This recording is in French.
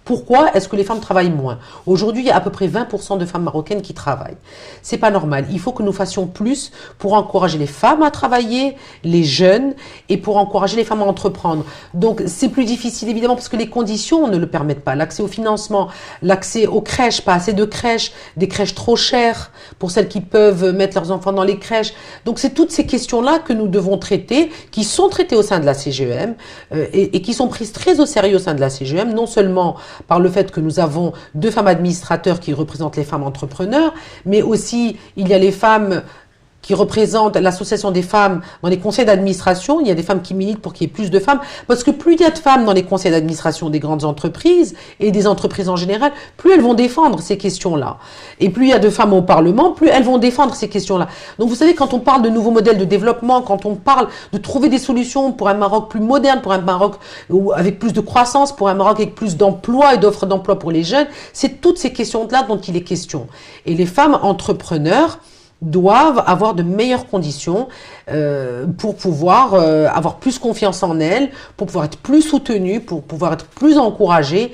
Pourquoi est-ce que les femmes travaillent moins? Aujourd'hui, il y a à peu près 20% de femmes marocaines qui travaillent. C'est pas normal. Il faut que nous fassions plus pour encourager les femmes à travailler, les jeunes, et pour encourager les femmes à entreprendre. Donc, c'est plus difficile, évidemment, parce que les conditions ne le permettent pas. L'accès au financement, l'accès aux crèches, pas assez de crèches, des crèches trop chères pour celles qui peuvent mettre leurs enfants dans les crèches. Donc, c'est toutes ces questions-là que nous devons traiter, qui sont traitées au sein de la CGEM et qui sont prises très au sérieux au sein de la CGEM, non seulement par le fait que nous avons 2 femmes administrateurs qui représentent les femmes entrepreneurs, mais aussi il y a les femmes qui représentent l'association des femmes dans les conseils d'administration. Il y a des femmes qui militent pour qu'il y ait plus de femmes, parce que plus il y a de femmes dans les conseils d'administration des grandes entreprises et des entreprises en général, plus elles vont défendre ces questions-là. Et plus il y a de femmes au Parlement, plus elles vont défendre ces questions-là. Donc vous savez, quand on parle de nouveaux modèles de développement, quand on parle de trouver des solutions pour un Maroc plus moderne, pour un Maroc avec plus de croissance, pour un Maroc avec plus d'emplois et d'offres d'emploi pour les jeunes, c'est toutes ces questions-là dont il est question. Et les femmes entrepreneurs doivent avoir de meilleures conditions pour pouvoir avoir plus confiance en elles, pour pouvoir être plus soutenues, pour pouvoir être plus encouragées.